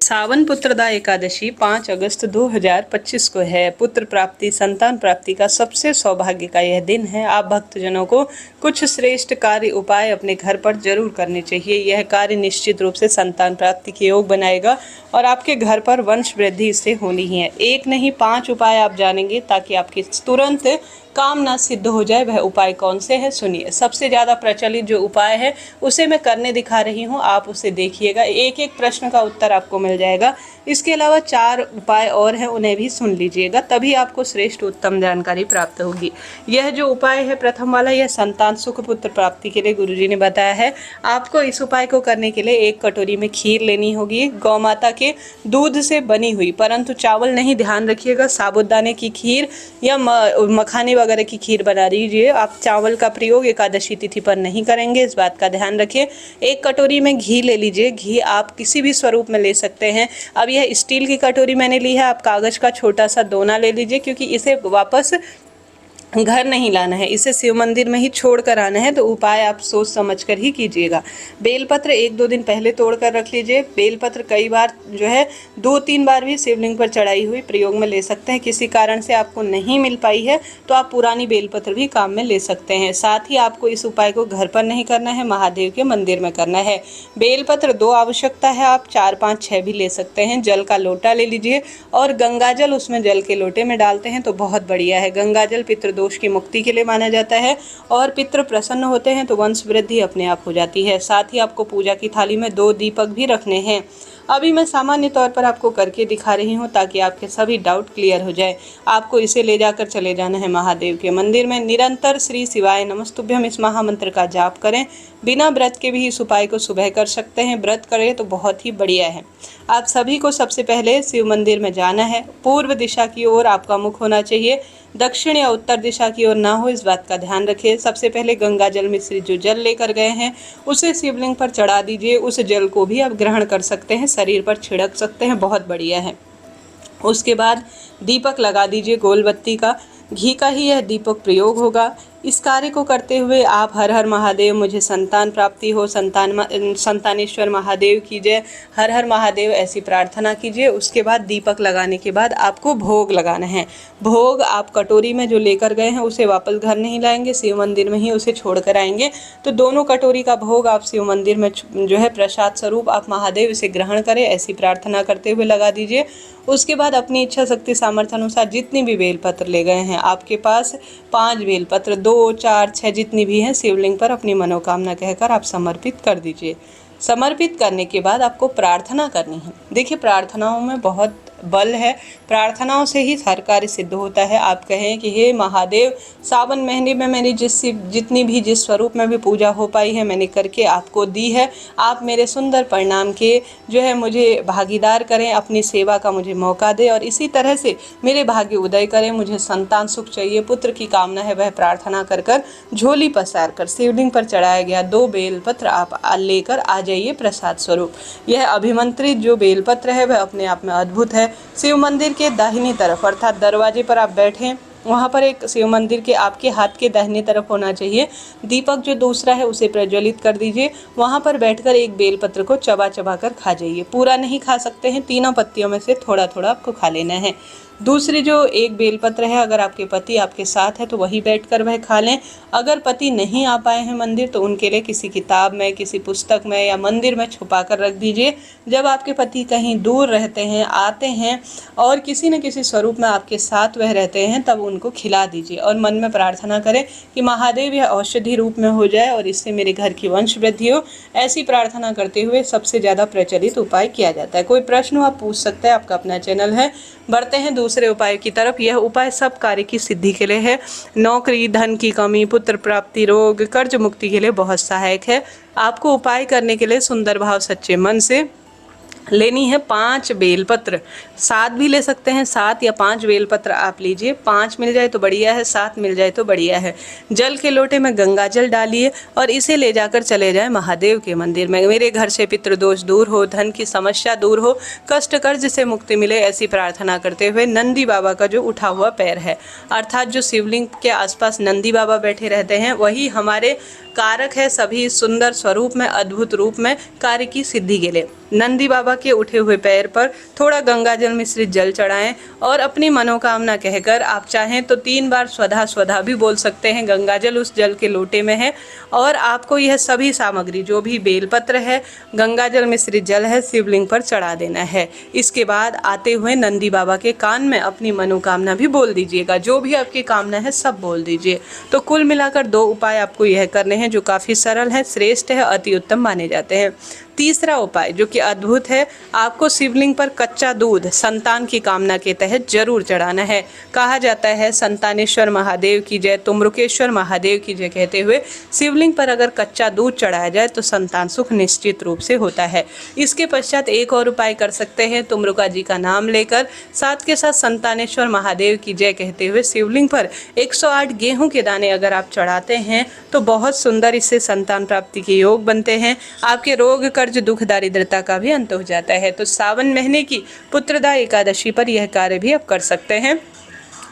सावन पुत्रदा एकादशी 5 अगस्त 2025 को है। पुत्र प्राप्ति, संतान प्राप्ति का सबसे सौभाग्य का यह दिन है। आप भक्तजनों को कुछ श्रेष्ठ कार्य उपाय अपने घर पर जरूर करने चाहिए। यह कार्य निश्चित रूप से संतान प्राप्ति के योग बनाएगा और आपके घर पर वंश वृद्धि इससे होनी ही है। एक नहीं 5 उपाय आप जानेंगे ताकि आपकी तुरंत कामना सिद्ध हो जाए। वह उपाय कौन से हैं सुनिए। सबसे ज़्यादा प्रचलित जो उपाय है उसे मैं करने दिखा रही हूँ, आप उसे देखिएगा। एक एक प्रश्न का उत्तर आपको मिल जाएगा। इसके अलावा 4 उपाय और हैं, उन्हें भी सुन लीजिएगा, तभी आपको श्रेष्ठ उत्तम जानकारी प्राप्त होगी। यह जो उपाय है प्रथम वाला, यह संतान सुख पुत्र प्राप्ति के लिए गुरुजी ने बताया है। आपको इस उपाय को करने के लिए 1 कटोरी में खीर लेनी होगी, गौ माता के दूध से बनी हुई, परंतु चावल नहीं। ध्यान रखिएगा, साबूदाने की खीर या मखाने वगैरह की खीर बना दीजिए। आप चावल का प्रयोग एकादशी तिथि पर नहीं करेंगे, इस बात का ध्यान रखिए। 1 कटोरी में घी ले लीजिए। घी आप किसी भी स्वरूप में ले सकते हैं। अब यह स्टील की कटोरी मैंने ली है, आप कागज का छोटा सा दोना ले लीजिए, क्योंकि इसे वापस घर नहीं लाना है, इसे शिव मंदिर में ही छोड़ कर आना है। तो उपाय आप सोच समझ कर ही कीजिएगा। बेलपत्र 1-2 दिन पहले तोड़ कर रख लीजिए। बेलपत्र कई बार जो है 2-3 बार भी शिवलिंग पर चढ़ाई हुई प्रयोग में ले सकते हैं। किसी कारण से आपको नहीं मिल पाई है तो आप पुरानी बेलपत्र भी काम में ले सकते हैं। साथ ही आपको इस उपाय को घर पर नहीं करना है, महादेव के मंदिर में करना है। बेलपत्र 2 आवश्यकता है, आप 4, 5, 6 भी ले सकते हैं। जल का लोटा ले लीजिए और गंगा जल उसमें जल के लोटे में डालते हैं तो बहुत बढ़िया है। गंगा जल पितृ दोष की मुक्ति के लिए माना जाता है और पितृ प्रसन्न होते हैं तो वंश वृद्धि अपने आप हो जाती है। साथ ही आपको पूजा की थाली में 2 दीपक भी रखने हैं। अभी मैं सामान्य तौर पर आपको करके दिखा रही हूँ ताकि आपके सभी डाउट क्लियर हो जाए। आपको इसे ले जाकर चले जाना है महादेव के मंदिर में। निरंतर श्री शिवाय नमस्तुभ्यम इस महामंत्र का जाप करें। बिना व्रत के भी इस उपाय को सुबह कर सकते हैं, व्रत करें तो बहुत ही बढ़िया है। आप सभी को सबसे पहले शिव मंदिर में जाना है। पूर्व दिशा की ओर आपका मुख होना चाहिए, दक्षिण या उत्तर दिशा की ओर ना हो, इस बात का ध्यान रखिए। सबसे पहले गंगा जल मिश्रित जो जल लेकर गए हैं उसे शिवलिंग पर चढ़ा दीजिए। उस जल को भी आप ग्रहण कर सकते हैं, शरीर पर छिड़क सकते हैं, बहुत बढ़िया है। उसके बाद दीपक लगा दीजिए गोल बत्ती का, घी का ही यह दीपक प्रयोग होगा। इस कार्य को करते हुए आप हर हर महादेव मुझे संतान प्राप्ति हो, संतानेश्वर महादेव की जय, हर हर महादेव ऐसी प्रार्थना कीजिए। उसके बाद दीपक लगाने के बाद आपको भोग लगाना है। भोग आप कटोरी में जो लेकर गए हैं उसे वापस घर नहीं लाएंगे, शिव मंदिर में ही उसे छोड़ कर आएंगे। तो दोनों कटोरी का भोग आप शिव मंदिर में जो है प्रसाद स्वरूप आप महादेव इसे ग्रहण करें, ऐसी प्रार्थना करते हुए लगा दीजिए। उसके बाद अपनी इच्छा शक्ति सामर्थ्य अनुसार जितनी भी बेलपत्र ले गए हैं, आपके पास 5 बेलपत्र 2, 4, 6 जितनी भी हैं, शिवलिंग पर अपनी मनोकामना कहकर आप समर्पित कर दीजिए। समर्पित करने के बाद आपको प्रार्थना करनी है। देखिए, प्रार्थनाओं में बहुत बल है, प्रार्थनाओं से ही हर कार्य सिद्ध होता है। आप कहें कि हे महादेव, सावन महीने में मेरी जितनी भी जिस स्वरूप में भी पूजा हो पाई है मैंने करके आपको दी है। आप मेरे सुंदर परिणाम के जो है मुझे भागीदार करें, अपनी सेवा का मुझे मौका दें और इसी तरह से मेरे भाग्य उदय करें। मुझे संतान सुख चाहिए, पुत्र की कामना है, वह प्रार्थना कर कर झोली पसार कर शिवलिंग पर चढ़ाया गया 2 बेलपत्र आप लेकर आ जाइए प्रसाद स्वरूप। यह अभिमंत्रित जो बेलपत्र है वह अपने आप में अद्भुत है। शिव मंदिर के दाहिनी तरफ अर्थात दरवाजे पर आप बैठें, वहाँ पर एक शिव मंदिर के आपके हाथ के दाहिनी तरफ होना चाहिए दीपक जो दूसरा है उसे प्रज्वलित कर दीजिए। वहाँ पर बैठकर एक बेलपत्र को चबा चबा कर खा जाइए। पूरा नहीं खा सकते हैं, तीनों पत्तियों में से थोड़ा थोड़ा आपको खा लेना है। दूसरी जो एक बेलपत्र है, अगर आपके पति आपके साथ है तो वही बैठकर वह खा लें। अगर पति नहीं आ पाए हैं मंदिर तो उनके लिए किसी किताब में, किसी पुस्तक में या मंदिर में छुपा कर रख दीजिए। जब आपके पति कहीं दूर रहते हैं, आते हैं और किसी न किसी स्वरूप में आपके साथ वह रहते हैं, तब उनको खिला दीजिए और मन में प्रार्थना करें कि महादेव यह औषधि रूप में हो जाए और इससे मेरे घर की वंश वृद्धि हो। ऐसी प्रार्थना करते हुए सबसे ज़्यादा प्रचलित उपाय किया जाता है। कोई प्रश्न हो आप पूछ सकते हैं, आपका अपना चैनल है। बढ़ते हैं दूसरे उपाय की तरफ। यह उपाय सब कार्य की सिद्धि के लिए है। नौकरी, धन की कमी, पुत्र प्राप्ति, रोग, कर्ज मुक्ति के लिए बहुत सहायक है। आपको उपाय करने के लिए सुंदर भाव सच्चे मन से लेनी है 5 बेलपत्र। 7 भी ले सकते हैं, 7 या 5 बेलपत्र आप लीजिए। 5 मिल जाए तो बढ़िया है, 7 मिल जाए तो बढ़िया है। जल के लोटे में गंगा जल डालिए और इसे ले जाकर चले जाएं महादेव के मंदिर में। मेरे घर से पितृदोष दूर हो, धन की समस्या दूर हो, कष्ट कर्ज से मुक्ति मिले, ऐसी प्रार्थना करते हुए नंदी बाबा का जो उठा हुआ पैर है अर्थात जो शिवलिंग के आसपास नंदी बाबा बैठे रहते हैं वही हमारे कारक है सभी सुंदर स्वरूप में, अद्भुत रूप में कार्य की सिद्धि के लिए। नंदी बाबा के उठे हुए पैर पर थोड़ा गंगा जल मिश्रित जल चढ़ाएं और अपनी मनोकामना कहकर आप चाहें तो 3 बार स्वधा स्वधा भी बोल सकते हैं। गंगा जल उस जल के लोटे में है और आपको यह सभी सामग्री जो भी बेलपत्र है, गंगा जल मिश्रित जल है, शिवलिंग पर चढ़ा देना है। इसके बाद आते हुए नंदी बाबा के कान में अपनी मनोकामना भी बोल दीजिएगा। जो भी आपकी कामना है सब बोल दीजिए। तो कुल मिलाकर 2 उपाय आपको यह करने हैं जो काफ़ी सरल है, श्रेष्ठ है, अति उत्तम माने जाते हैं। तीसरा उपाय जो कि अद्भुत है, आपको शिवलिंग पर कच्चा दूध संतान की कामना के तहत जरूर चढ़ाना है। कहा जाता है संतानेश्वर महादेव की जय, तुम्रुकेश्वर महादेव की जय कहते हुए शिवलिंग पर अगर कच्चा दूध चढ़ाया जाए तो संतान सुख निश्चित रूप से होता है। इसके पश्चात एक और उपाय कर सकते हैं, तुम्रुका जी का नाम लेकर साथ के साथ संतानेश्वर महादेव की जय कहते हुए शिवलिंग पर 108 गेहूं के दाने अगर आप चढ़ाते हैं तो बहुत सुंदर इससे संतान प्राप्ति के योग बनते हैं। आपके रोग कर्ज दुख दारिद्रता का भी अंत हो जाता है। तो सावन महीने की पुत्रदा एकादशी पर यह कार्य भी आप कर सकते हैं,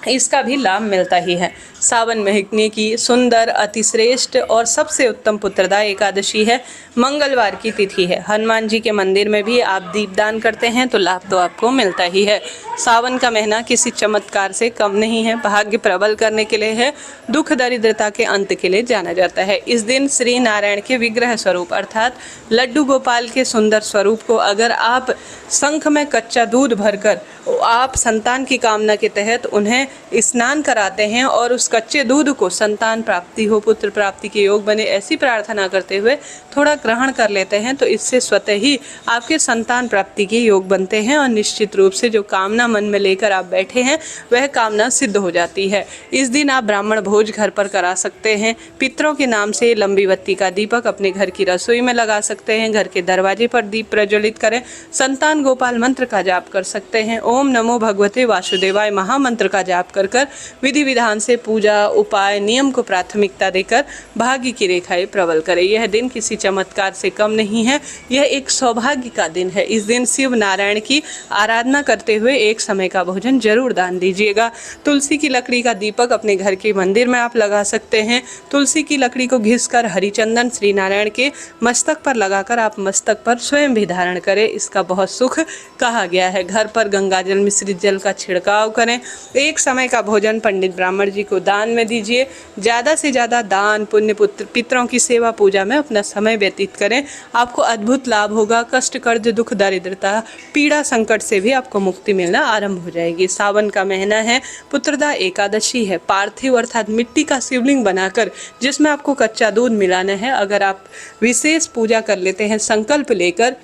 इसका भी लाभ मिलता ही है। सावन महीने की सुंदर, अतिश्रेष्ठ और सबसे उत्तम पुत्रदा एकादशी है। मंगलवार की तिथि है। हनुमान जी के मंदिर में भी आप दीपदान करते हैं तो लाभ तो आपको मिलता ही है। सावन का महीना किसी चमत्कार से कम नहीं है। भाग्य प्रबल करने के लिए है, दुख दरिद्रता के अंत के लिए जाना जाता है। इस दिन श्री नारायण के विग्रह स्वरूप अर्थात लड्डू गोपाल के सुंदर स्वरूप को अगर आप शंख में कच्चा दूध भरकर आप संतान की कामना के तहत उन्हें स्नान कराते हैं और उस कच्चे दूध को संतान प्राप्ति हो, पुत्र प्राप्ति के योग बने, ऐसी प्रार्थना करते हुए थोड़ा ग्रहण कर लेते हैं तो इससे स्वतः ही आपके संतान प्राप्ति के योग बनते हैं और निश्चित रूप से जो कामना मन में लेकर आप बैठे हैं वह कामना सिद्ध हो जाती है। इस दिन आप ब्राह्मण भोज घर पर करा सकते हैं। पितरों के नाम से लंबी बत्ती का दीपक अपने घर की रसोई में लगा सकते हैं। घर के दरवाजे पर दीप प्रज्वलित करें। संतान गोपाल मंत्र का जाप कर सकते हैं। ओम नमो भगवते वासुदेवाय महामंत्र का जाप कर विधि विधान से पूजा उपाय नियम को प्राथमिकता देकर भाग्य की रेखाएं प्रबल करें। यह दिन किसी चमत्कार से कम नहीं है, यह एक सौभाग्य का दिन है। इस दिन शिव नारायण की आराधना करते हुए एक समय का भोजन जरूर दान दीजिएगा। तुलसी की लकड़ी का दीपक अपने घर के मंदिर में आप लगा सकते हैं। तुलसी की लकड़ी को घिसकर हरिचंदन श्री नारायण के मस्तक पर लगाकर आप मस्तक पर स्वयं भी धारण करें, इसका बहुत सुख कहा गया है। घर पर गंगा जल मिश्रित जल का छिड़काव करें। एक समय का भोजन पंडित ब्राह्मण जी को दान में दीजिए। ज़्यादा से ज़्यादा दान पुण्य पितरों की सेवा पूजा में अपना समय व्यतीत करें, आपको अद्भुत लाभ होगा। कष्ट कर्ज दुख दारिद्रता पीड़ा संकट से भी आपको मुक्ति मिलना आरंभ हो जाएगी। सावन का महीना है, पुत्रदा एकादशी है। पार्थिव अर्थात मिट्टी का शिवलिंग बनाकर जिसमें आपको कच्चा दूध मिलाना है, अगर आप विशेष पूजा कर लेते हैं संकल्प लेकर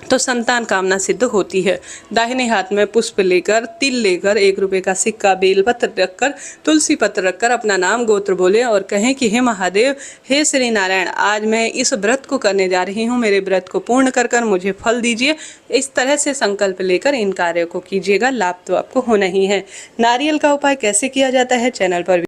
तो संतान कामना सिद्ध होती है। दाहिने हाथ में पुष्प लेकर, तिल लेकर, 1 रुपये का सिक्का, बेलपत्र रखकर, तुलसी पत्र रखकर अपना नाम गोत्र बोले और कहें कि हे महादेव, हे श्री नारायण, आज मैं इस व्रत को करने जा रही हूँ, मेरे व्रत को पूर्ण कर कर मुझे फल दीजिए। इस तरह से संकल्प लेकर इन कार्यों को कीजिएगा, लाभ तो आपको होना ही है। नारियल का उपाय कैसे किया जाता है चैनल पर